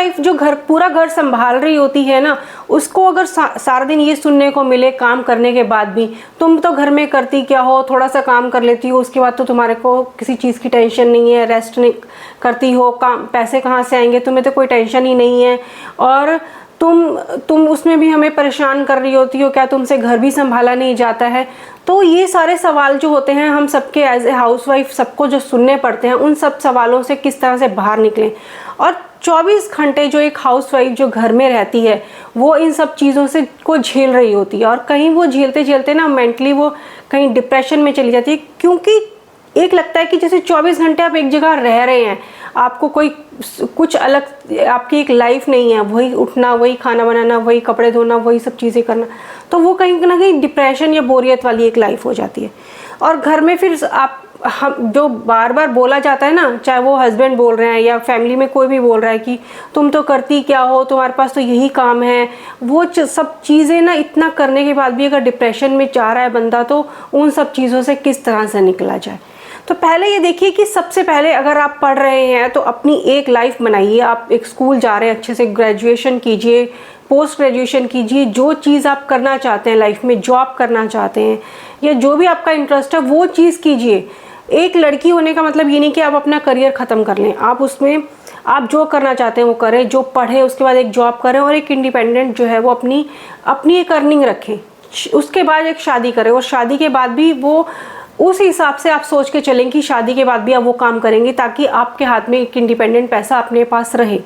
Housewife जो घर पूरा घर संभाल रही होती है ना, उसको अगर सारा दिन ये सुनने को मिले काम करने के बाद भी, तुम तो घर में करती क्या हो, थोड़ा सा काम कर लेती हो, उसके बाद तो तुम्हारे को किसी चीज़ की टेंशन नहीं है, रेस्ट नहीं करती हो, काम पैसे कहाँ से आएंगे, तुम्हें तो कोई टेंशन ही नहीं है, और तुम उसमें भी हमें परेशान कर रही होती हो, क्या तुमसे घर भी संभाला नहीं जाता है। तो ये सारे सवाल जो होते हैं हम सबके एज ए हाउसवाइफ सबको जो सुनने पड़ते हैं, उन सब सवालों से किस तरह से बाहर निकलें। और 24 घंटे जो एक हाउसवाइफ जो घर में रहती है वो इन सब चीज़ों से को झेल रही होती है, और कहीं वो झेलते झेलते ना मेंटली वो कहीं डिप्रेशन में चली जाती है, क्योंकि एक लगता है कि जैसे 24 घंटे आप एक जगह रह रहे हैं, आपको कोई कुछ अलग आपकी एक लाइफ नहीं है, वही उठना, वही खाना बनाना, वही कपड़े धोना, वही सब चीज़ें करना, तो वो कहीं ना कहीं डिप्रेशन या बोरियत वाली एक लाइफ हो जाती है। और घर में फिर हम जो बार बार बोला जाता है ना, चाहे वो हस्बैंड बोल रहे हैं या फैमिली में कोई भी बोल रहा है कि तुम तो करती क्या हो, तुम्हारे पास तो यही काम है, वो सब चीज़ें ना इतना करने के बाद भी अगर डिप्रेशन में जा रहा है बंदा, तो उन सब चीज़ों से किस तरह से निकला जाए। तो पहले ये देखिए कि सबसे पहले अगर आप पढ़ रहे हैं तो अपनी एक लाइफ बनाइए। आप एक स्कूल जा रहे हैं, अच्छे से ग्रेजुएशन कीजिए, पोस्ट ग्रेजुएशन कीजिए, जो चीज़ आप करना चाहते हैं लाइफ में, जॉब करना चाहते हैं या जो भी आपका इंटरेस्ट है वो चीज़ कीजिए। एक लड़की होने का मतलब ये नहीं कि आप अपना करियर ख़त्म कर लें, आप उसमें आप जो करना चाहते हैं वो करें, जो पढ़ें उसके बाद एक जॉब करें और एक इंडिपेंडेंट जो है वो अपनी एक अर्निंग रखें, उसके बाद एक शादी करें, और शादी के बाद भी वो उस हिसाब से आप सोच के चलें कि शादी के बाद भी आप वो काम करेंगे, ताकि आपके हाथ में एक इंडिपेंडेंट पैसा अपने पास रहे,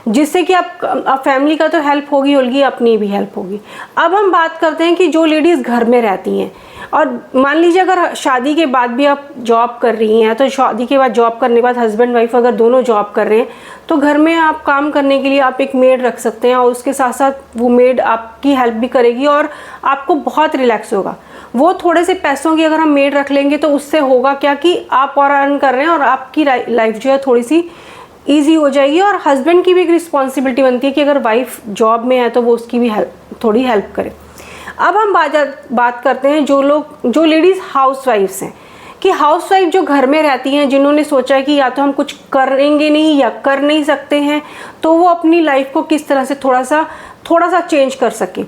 जिससे कि आप फैमिली का तो हेल्प होगी, अपनी भी हेल्प होगी। अब हम बात करते हैं कि जो लेडीज़ घर में रहती हैं, और मान लीजिए अगर शादी के बाद भी आप जॉब कर रही हैं, तो शादी के बाद जॉब करने के बाद हस्बैंड वाइफ अगर दोनों जॉब कर रहे हैं, तो घर में आप काम करने के लिए आप एक मेड रख सकते हैं, और उसके साथ साथ वो मेड आपकी हेल्प भी करेगी और आपको बहुत रिलैक्स होगा। वो थोड़े से पैसों की अगर हम मेड रख लेंगे तो उससे होगा क्या कि आप और अर्न कर रहे हैं और आपकी लाइफ जो है थोड़ी सी ईजी हो जाएगी, और हस्बैंड की भी एक रिस्पॉन्सिबिलिटी बनती है कि अगर वाइफ जॉब में है तो वो उसकी भी थोड़ी हेल्प करे। अब हम बात करते हैं जो लेडीज़ हाउसवाइफ्स हैं, कि हाउसवाइफ जो घर में रहती हैं, जिन्होंने सोचा है कि या तो हम कुछ करेंगे नहीं या कर नहीं सकते हैं, तो वो अपनी लाइफ को किस तरह से थोड़ा सा चेंज कर सकें।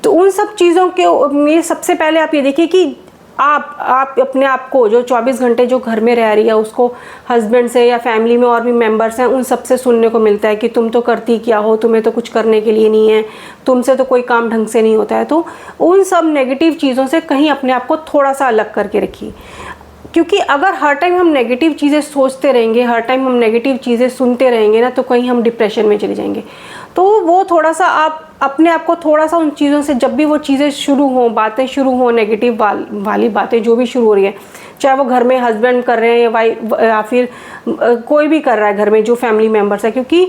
तो उन सब चीज़ों के में सबसे पहले आप ये देखिए कि आप अपने आप को जो 24 घंटे जो घर में रह रही है उसको हस्बैंड से या फैमिली में और भी मेंबर्स हैं उन सब से सुनने को मिलता है कि तुम तो करती क्या हो, तुम्हें तो कुछ करने के लिए नहीं है, तुमसे तो कोई काम ढंग से नहीं होता है। तो उन सब नेगेटिव चीज़ों से कहीं अपने आप को थोड़ा सा अलग करके रखिए, क्योंकि अगर हर टाइम हम नेगेटिव चीज़ें सोचते रहेंगे, हर टाइम हम नेगेटिव चीज़ें सुनते रहेंगे ना, तो कहीं हम डिप्रेशन में चले जाएंगे। तो वो थोड़ा सा आप अपने आप को थोड़ा सा उन चीज़ों से, जब भी वो चीज़ें शुरू हों, बातें शुरू हों, नेगेटिव वाली बातें जो भी शुरू हो रही है, चाहे वो घर में हस्बैंड कर रहे हैं या वाइफ या फिर कोई भी कर रहा है घर में जो फैमिली मेम्बर्स है, क्योंकि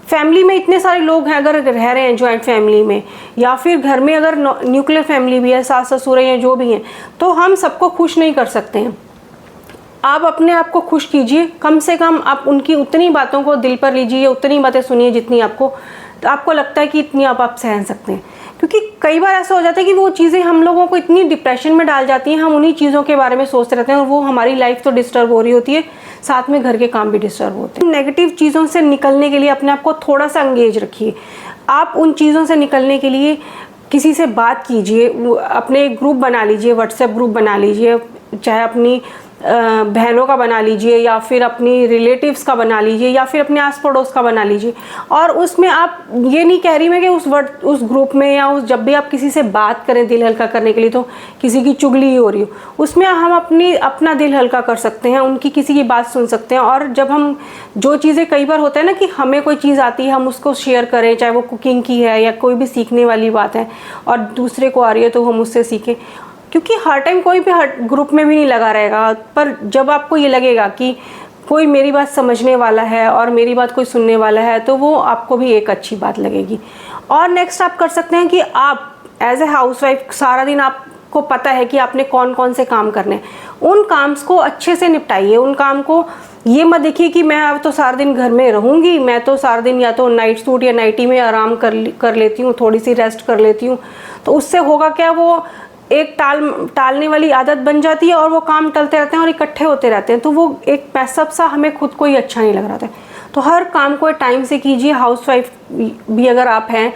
फैमिली में इतने सारे लोग हैं अगर रह रहे हैं जॉइंट फैमिली में, या फिर घर में अगर न्यूक्लियर फैमिली भी है, सास ससुर हैं या जो भी हैं, तो हम सबको खुश नहीं कर सकते हैं। आप अपने आप को खुश कीजिए, कम से कम आप उनकी उतनी बातों को दिल पर लीजिए, उतनी बातें सुनिए जितनी आपको लगता है कि इतनी आप सहन सकते हैं। क्योंकि कई बार ऐसा हो जाता है कि वो चीज़ें हम लोगों को इतनी डिप्रेशन में डाल जाती हैं, हम उन्हीं चीज़ों के बारे में सोचते रहते हैं और वो हमारी लाइफ तो डिस्टर्ब हो रही होती है, साथ में घर के काम भी डिस्टर्ब होते हैं। नेगेटिव चीज़ों से निकलने के लिए अपने आप को थोड़ा सा एंगेज रखिए। आप उन चीज़ों से निकलने के लिए किसी से बात कीजिए, अपने ग्रुप बना लीजिए, व्हाट्सएप ग्रुप बना लीजिए, चाहे अपनी बहनों का बना लीजिए या फिर अपनी रिलेटिव्स का बना लीजिए या फिर अपने आस पड़ोस का बना लीजिए। और उसमें आप ये नहीं कह रही मैं कि उस ग्रुप में या जब भी आप किसी से बात करें दिल हल्का करने के लिए तो किसी की चुगली ही हो रही हो, उसमें हम अपना दिल हल्का कर सकते हैं, उनकी किसी की बात सुन सकते हैं। और जब हम जो चीज़ें कई बार होता है ना कि हमें कोई चीज़ आती है, हम उसको शेयर करें, चाहे वो कुकिंग की है या कोई भी सीखने वाली बात है और दूसरे को आ रही है तो हम उससे सीखें, क्योंकि हर टाइम कोई भी हर ग्रुप में भी नहीं लगा रहेगा। पर जब आपको ये लगेगा कि कोई मेरी बात समझने वाला है और मेरी बात कोई सुनने वाला है, तो वो आपको भी एक अच्छी बात लगेगी। और नेक्स्ट आप कर सकते हैं कि आप एज ए हाउसवाइफ सारा दिन आपको पता है कि आपने कौन कौन से काम करने हैं, उन काम को अच्छे से निपटाइए। उन काम को ये मत देखिए कि मैं अब तो सारा दिन घर में रहूँगी, मैं तो सारा दिन या तो नाइट सूट या नाइटी में आराम कर लेती हूँ, थोड़ी सी रेस्ट कर लेती हूँ। तो उससे होगा क्या, वो एक टालने वाली आदत बन जाती है और वो काम टलते रहते हैं और इकट्ठे होते रहते हैं, तो वो एक पैसा सा हमें खुद को ही अच्छा नहीं लग रहा था। तो हर काम को टाइम से कीजिए। हाउसवाइफ भी अगर आप हैं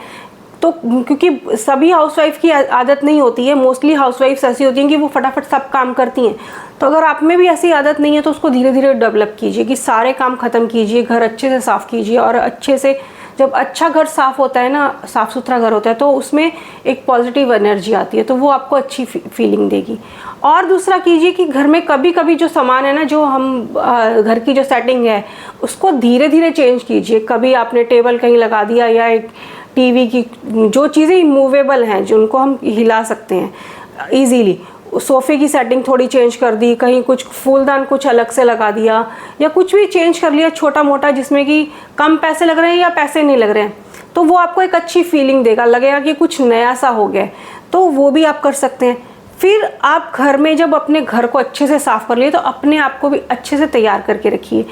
तो, क्योंकि सभी हाउसवाइफ की आदत नहीं होती है, मोस्टली हाउसवाइफ्स ऐसी होती हैं कि वो फटाफट सब काम करती हैं। तो अगर आप में भी ऐसी आदत नहीं है तो उसको धीरे धीरे डेवलप कीजिए कि सारे काम ख़त्म कीजिए, घर अच्छे से साफ़ कीजिए। और अच्छे से जब अच्छा घर साफ़ होता है ना, साफ़ सुथरा घर होता है, तो उसमें एक पॉजिटिव एनर्जी आती है, तो वो आपको अच्छी फीलिंग देगी। और दूसरा कीजिए कि घर में कभी कभी जो सामान है ना, जो हम घर की जो सेटिंग है उसको धीरे धीरे चेंज कीजिए। कभी आपने टेबल कहीं लगा दिया, या एक टीवी की जो चीज़ें मूवेबल हैं, जिनको हम हिला सकते हैं इजीली, सोफ़े की सेटिंग थोड़ी चेंज कर दी, कहीं कुछ फूलदान कुछ अलग से लगा दिया, या कुछ भी चेंज कर लिया छोटा मोटा, जिसमें कि कम पैसे लग रहे हैं या पैसे नहीं लग रहे हैं, तो वो आपको एक अच्छी फीलिंग देगा, लगेगा कि कुछ नया सा हो गया। तो वो भी आप कर सकते हैं। फिर आप घर में जब अपने घर को अच्छे से साफ़ कर लिए, तो अपने आप को भी अच्छे से तैयार करके रखिए।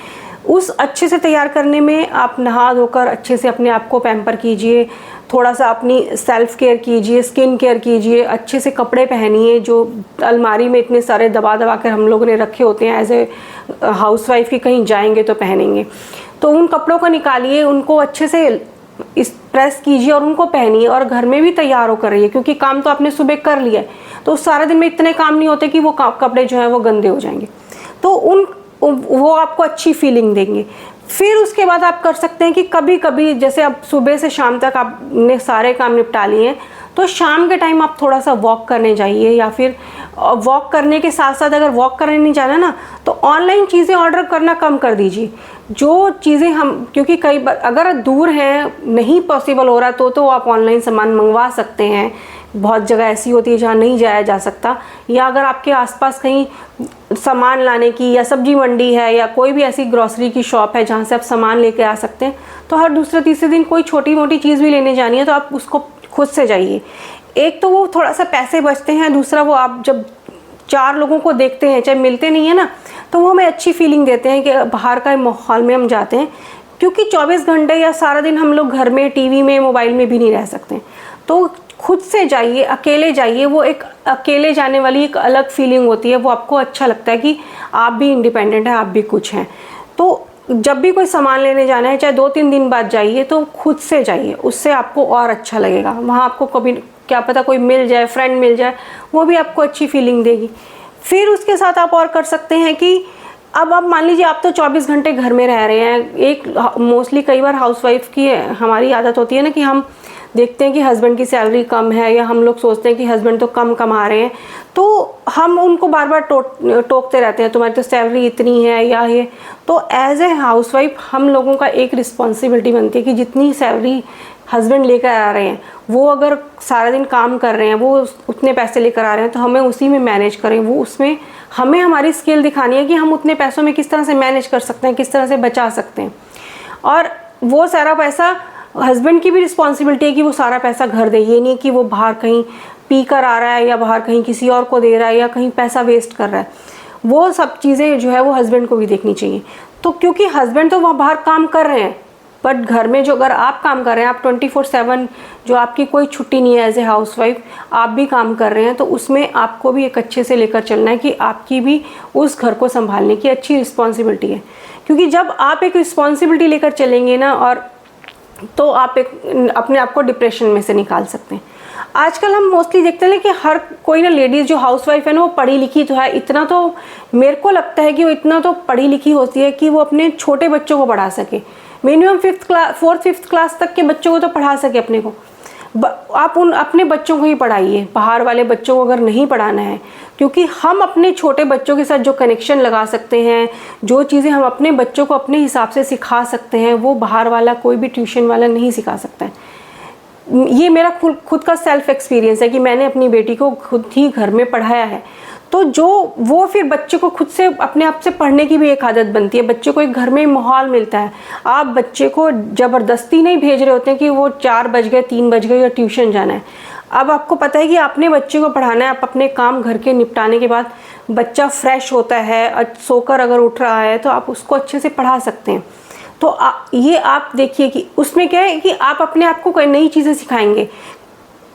उस अच्छे से तैयार करने में आप नहा धोकर अच्छे से अपने आप को पैम्पर कीजिए, थोड़ा सा अपनी सेल्फ केयर कीजिए, स्किन केयर कीजिए, अच्छे से कपड़े पहनिए जो अलमारी में इतने सारे दबा दबा कर हम लोगों ने रखे होते हैं एज ए हाउसवाइफ की, कहीं जाएंगे तो पहनेंगे। तो उन कपड़ों को निकालिए, उनको अच्छे से इस प्रेस कीजिए और उनको पहनिए, और घर में भी तैयार होकर रहिए, क्योंकि काम तो आपने सुबह कर लिया है, तो सारे दिन में इतने काम नहीं होते कि वो कपड़े जो हैं वो गंदे हो जाएंगे। तो वो आपको अच्छी फीलिंग देंगे। फिर उसके बाद आप कर सकते हैं कि कभी कभी जैसे अब सुबह से शाम तक आपने सारे काम निपटा लिए हैं, तो शाम के टाइम आप थोड़ा सा वॉक करने जाइए, या फिर वॉक करने के साथ साथ अगर वॉक करने नहीं जाना ना, तो ऑनलाइन चीज़ें ऑर्डर करना कम कर दीजिए। जो चीज़ें हम, क्योंकि कई बार अगर दूर हैं, नहीं पॉसिबल हो रहा, तो आप ऑनलाइन सामान मंगवा सकते हैं। बहुत जगह ऐसी होती है जहाँ नहीं जाया जा सकता, या अगर आपके आसपास कहीं सामान लाने की या सब्जी मंडी है, या कोई भी ऐसी ग्रॉसरी की शॉप है जहाँ से आप सामान लेके आ सकते हैं, तो हर दूसरे तीसरे दिन कोई छोटी मोटी चीज़ भी लेने जानी है तो आप उसको खुद से जाइए। एक तो वो थोड़ा सा पैसे बचते हैं, दूसरा वो आप जब 4 लोगों को देखते हैं, चाहे मिलते नहीं है ना, तो वो हमें अच्छी फीलिंग देते हैं कि बाहर का माहौल में हम जाते हैं। क्योंकि 24 घंटे या सारा दिन हम लोग घर में, टीवी में, मोबाइल में भी नहीं रह सकते, तो खुद से जाइए, अकेले जाइए। वो एक अकेले जाने वाली एक अलग फीलिंग होती है, वो आपको अच्छा लगता है कि आप भी इंडिपेंडेंट हैं, आप भी कुछ हैं। तो जब भी कोई सामान लेने जाना है, चाहे 2-3 दिन बाद जाइए, तो खुद से जाइए, उससे आपको और अच्छा लगेगा। वहाँ आपको कभी क्या पता कोई मिल जाए, फ्रेंड मिल जाए, वो भी आपको अच्छी फीलिंग देगी। फिर उसके साथ आप और कर सकते हैं कि अब आप मान लीजिए आप तो 24 घंटे घर में रह रहे हैं। एक मोस्टली कई बार हाउसवाइफ की हमारी आदत होती है ना कि हम देखते हैं कि हस्बैंड की सैलरी कम है, या हम लोग सोचते हैं कि हस्बैंड तो कम कमा रहे हैं, तो हम उनको बार बार टोकते रहते हैं, तुम्हारी तो सैलरी इतनी है या ये। तो एज ए हाउसवाइफ हम लोगों का एक रिस्पॉन्सिबिलिटी बनती है कि जितनी सैलरी हस्बैंड लेकर आ रहे हैं, वो अगर सारा दिन काम कर रहे हैं, वो उतने पैसे लेकर आ रहे हैं, तो हमें उसी में मैनेज करें। वो उसमें हमें हमारी स्किल दिखानी है कि हम उतने पैसों में किस तरह से मैनेज कर सकते हैं, किस तरह से बचा सकते हैं। और वो सारा पैसा हस्बैंड की भी रिस्पॉन्सिबिलिटी है कि वो सारा पैसा घर दे। ये नहीं कि वो बाहर कहीं पी कर आ रहा है, या बाहर कहीं किसी और को दे रहा है, या कहीं पैसा वेस्ट कर रहा है। वो सब चीज़ें जो है वो हस्बैंड को भी देखनी चाहिए। तो क्योंकि हस्बैंड तो वहाँ बाहर काम कर रहे हैं, बट घर में जो अगर आप काम कर रहे हैं, आप 24/7, जो आपकी कोई छुट्टी नहीं है एज ए हाउसवाइफ, आप भी काम कर रहे हैं, तो उसमें आपको भी एक अच्छे से लेकर चलना है कि आपकी भी उस घर को संभालने की अच्छी रिस्पॉन्सिबिलिटी है। क्योंकि जब आप एक रिस्पॉन्सिबिलिटी लेकर चलेंगे ना, और तो आप एक अपने आप को डिप्रेशन में से निकाल सकते हैं। आजकल हम मोस्टली देखते हैं कि हर कोई ना लेडीज़ जो हाउसवाइफ है ना, वो पढ़ी लिखी तो है, इतना तो मेरे को लगता है कि वो इतना तो पढ़ी लिखी होती है कि वो अपने छोटे बच्चों को पढ़ा सके। मिनिमम 4th-5th क्लास तक के बच्चों को तो पढ़ा सके अपने को। आप अपने बच्चों को ही पढ़ाइए, बाहर वाले बच्चों को अगर नहीं पढ़ाना है, क्योंकि हम अपने छोटे बच्चों के साथ जो कनेक्शन लगा सकते हैं, जो चीज़ें हम अपने बच्चों को अपने हिसाब से सिखा सकते हैं, वो बाहर वाला कोई भी ट्यूशन वाला नहीं सिखा सकता है। ये मेरा खुद का सेल्फ एक्सपीरियंस है कि मैंने अपनी बेटी को खुद ही घर में पढ़ाया है। तो जो वो फिर बच्चे को खुद से अपने आप से पढ़ने की भी एक आदत बनती है। बच्चे को एक घर में माहौल मिलता है। आप बच्चे को ज़बरदस्ती नहीं भेज रहे होते हैं कि वो 4 बज गए, 3 बज गए या ट्यूशन जाना है। अब आपको पता है कि आपने बच्चे को पढ़ाना है। आप अपने काम घर के निपटाने के बाद बच्चा फ्रेश होता है, सोकर अगर उठ रहा है, तो आप उसको अच्छे से पढ़ा सकते हैं। तो ये आप देखिए कि उसमें क्या है कि आप अपने आप को कोई नई चीज़ें सिखाएंगे।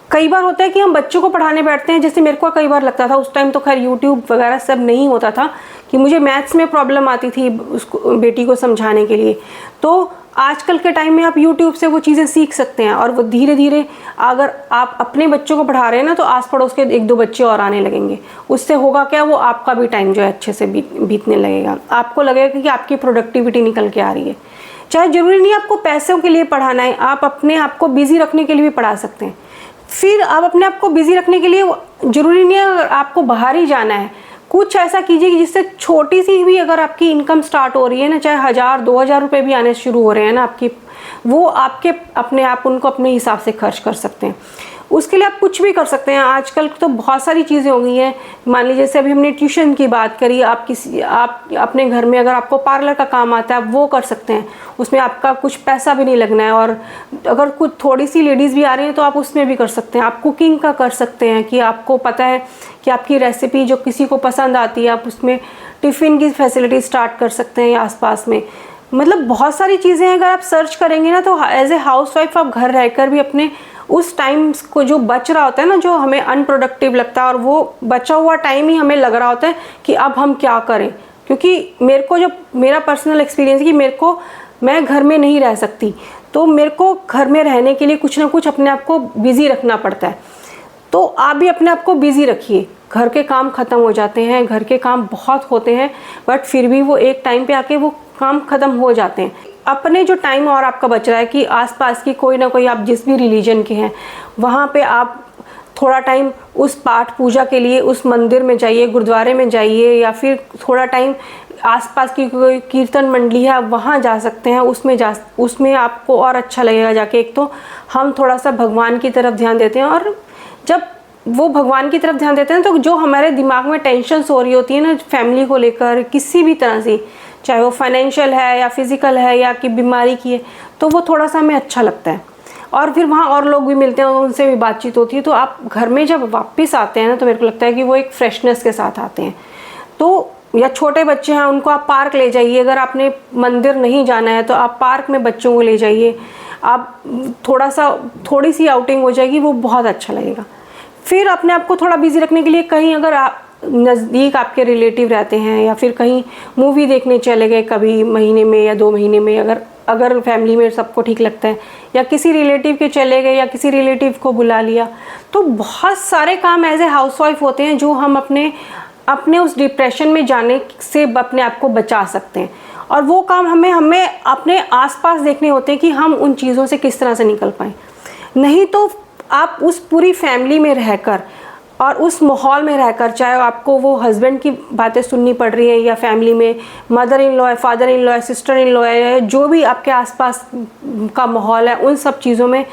कई बार होता है कि हम बच्चों को पढ़ाने बैठते हैं, जैसे मेरे को कई बार लगता था, उस टाइम तो खैर यूट्यूब वगैरह सब नहीं होता था, कि मुझे मैथ्स में प्रॉब्लम आती थी उसको बेटी को समझाने के लिए। तो आजकल के टाइम में आप यूट्यूब से वो चीज़ें सीख सकते हैं, और वो धीरे धीरे अगर आप अपने बच्चों को पढ़ा रहे हैं ना, तो आस पड़ोस के 1-2 बच्चे और आने लगेंगे। उससे होगा क्या, वो आपका भी टाइम जो है अच्छे से बीतने लगेगा। आपको लगेगा कि आपकी प्रोडक्टिविटी निकल के आ रही है। चाहे ज़रूरी नहीं आपको पैसों के लिए पढ़ाना है, आप अपने आप को बिज़ी रखने के लिए भी पढ़ा सकते हैं। फिर आप अपने आप को बिज़ी रखने के लिए ज़रूरी नहीं है अगर आपको बाहर ही जाना है, कुछ ऐसा कीजिए कि जिससे छोटी सी भी अगर आपकी इनकम स्टार्ट हो रही है ना, चाहे 1000-2000 रुपये भी आने शुरू हो रहे हैं ना आपकी, वो आपके अपने आप उनको अपने हिसाब से खर्च कर सकते हैं। उसके लिए आप कुछ भी कर सकते हैं। आजकल तो बहुत सारी चीज़ें हो गई हैं। मान लीजिए जैसे अभी हमने ट्यूशन की बात करी, आप अपने घर में अगर आपको पार्लर का काम आता है, आप वो कर सकते हैं। उसमें आपका कुछ पैसा भी नहीं लगना है, और अगर कुछ थोड़ी सी लेडीज़ भी आ रही हैं तो आप उसमें भी कर सकते हैं। आप कुकिंग का कर सकते हैं कि आपको पता है कि आपकी रेसिपी जो किसी को पसंद आती है, आप उसमें टिफ़िन की फैसिलिटी स्टार्ट कर सकते हैं आस पास में। मतलब बहुत सारी चीज़ें अगर आप सर्च करेंगे ना, तो एज ए हाउसवाइफ आप घर रहकर भी अपने उस टाइम को जो बच रहा होता है ना, जो हमें अनप्रोडक्टिव लगता है, और वो बचा हुआ टाइम ही हमें लग रहा होता है कि अब हम क्या करें। क्योंकि मेरे को जो मेरा पर्सनल एक्सपीरियंस है कि मैं घर में नहीं रह सकती, तो मेरे को घर में रहने के लिए कुछ ना कुछ अपने आप को बिज़ी रखना पड़ता है। तो आप भी अपने आप को बिज़ी रखिए। घर के काम ख़त्म हो जाते हैं, घर के काम बहुत होते हैं, बट फिर भी वो एक टाइम पे आके वो काम ख़त्म हो जाते हैं। अपने जो टाइम और आपका बच रहा है कि आसपास की कोई ना कोई, आप जिस भी रिलीजन के हैं, वहाँ पे आप थोड़ा टाइम उस पाठ पूजा के लिए उस मंदिर में जाइए, गुरुद्वारे में जाइए, या फिर थोड़ा टाइम आसपास की कोई कीर्तन मंडली है, आप वहाँ जा सकते हैं। उसमें आपको और अच्छा लगेगा जाके। एक तो हम थोड़ा सा भगवान की तरफ ध्यान देते हैं, और जब वो भगवान की तरफ ध्यान देते हैं तो जो हमारे दिमाग में टेंशन्स हो रही होती है ना, फैमिली को लेकर किसी भी तरह से, चाहे वो फाइनेंशियल है या फिज़िकल है या कि बीमारी की है, तो वो थोड़ा सा हमें अच्छा लगता है। और फिर वहाँ और लोग भी मिलते हैं, उनसे भी बातचीत होती है। तो आप घर में जब वापस आते हैं ना, तो मेरे को लगता है कि वो एक फ्रेशनेस के साथ आते हैं। तो या छोटे बच्चे हैं, उनको आप पार्क ले जाइए। अगर आपने मंदिर नहीं जाना है तो आप पार्क में बच्चों को ले जाइए। आप थोड़ी सी आउटिंग हो जाएगी, वो बहुत अच्छा लगेगा। फिर अपने आप को थोड़ा बिजी रखने के लिए कहीं अगर आप नज़दीक आपके रिलेटिव रहते हैं, या फिर कहीं मूवी देखने चले गए कभी महीने में या 2 महीने में, अगर फैमिली में सबको ठीक लगता है, या किसी रिलेटिव के चले गए या किसी रिलेटिव को बुला लिया, तो बहुत सारे काम एज ए हाउसवाइफ होते हैं जो हम अपने उस डिप्रेशन में जाने से अपने आप को बचा सकते हैं। और वो काम हमें अपने आसपास देखने होते हैं कि हम उन चीज़ों से किस तरह से निकल पाएँ। नहीं तो आप उस पूरी फैमिली में रहकर और उस माहौल में रहकर, चाहे आपको वो हस्बैंड की बातें सुननी पड़ रही है, या फैमिली में मदर इन लॉ है, फादर इन लॉ है, सिस्टर इन लॉ है, जो भी आपके आसपास का माहौल है, उन सब चीज़ों में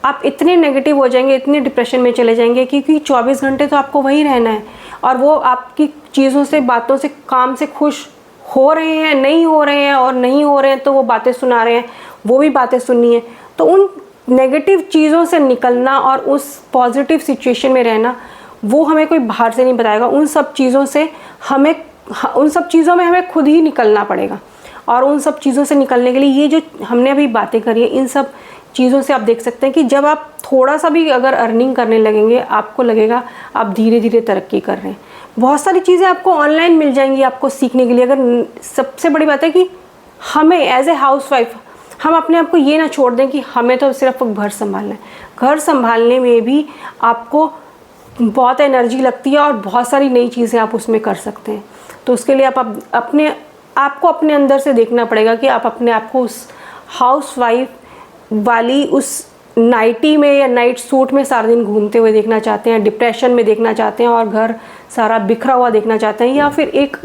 आप इतने नेगेटिव हो जाएंगे, इतने डिप्रेशन में चले जाएंगे, क्योंकि 24 घंटे तो आपको वहीं रहना है। और वो आपकी चीज़ों से, बातों से, काम से खुश हो रहे हैं, नहीं हो रहे हैं, और नहीं हो रहे हैं तो वो बातें सुना रहे हैं, वो भी बातें सुननी है। तो उन नेगेटिव चीज़ों से निकलना और उस पॉजिटिव सिचुएशन में रहना, वो हमें कोई बाहर से नहीं बताएगा। उन सब चीज़ों में हमें खुद ही निकलना पड़ेगा। और उन सब चीज़ों से निकलने के लिए ये जो हमने अभी बातें करी है, इन सब चीज़ों से आप देख सकते हैं कि जब आप थोड़ा सा भी अगर अर्निंग करने लगेंगे, आपको लगेगा आप धीरे धीरे तरक्की कर रहे हैं। बहुत सारी चीज़ें आपको ऑनलाइन मिल जाएंगी आपको सीखने के लिए। अगर सबसे बड़ी बात है कि हमें एज ए हाउसवाइफ हम अपने आप को ये ना छोड़ दें कि हमें तो सिर्फ घर संभालना है। घर संभालने में भी आपको बहुत एनर्जी लगती है और बहुत सारी नई चीज़ें आप उसमें कर सकते हैं। तो उसके लिए आपको अपने अंदर से देखना पड़ेगा कि आप अपने आप को उस हाउसवाइफ वाली उस नाइटी में या नाइट सूट में सारा दिन घूमते हुए देखना चाहते हैं, डिप्रेशन में देखना चाहते हैं और घर सारा बिखरा हुआ देखना चाहते हैं, या फिर एक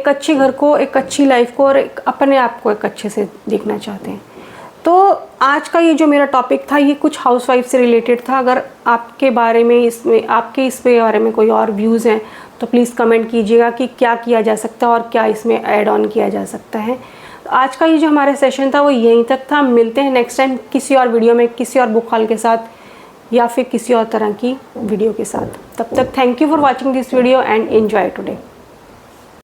अच्छे घर को, एक अच्छी लाइफ को और अपने आप को एक अच्छे से देखना चाहते हैं। तो आज का ये जो मेरा टॉपिक था, ये कुछ हाउसवाइफ से रिलेटेड था। अगर आपके बारे में आपके इस बारे में कोई और व्यूज़ हैं तो प्लीज़ कमेंट कीजिएगा कि क्या किया जा सकता है और क्या इसमें ऐड ऑन किया जा सकता है। आज का ये जो हमारा सेशन था वो यहीं तक था। मिलते हैं नेक्स्ट टाइम किसी और वीडियो में, किसी और बुक हॉल के साथ या फिर किसी और तरह की वीडियो के साथ। तब तक thank you for watching this video and enjoy today.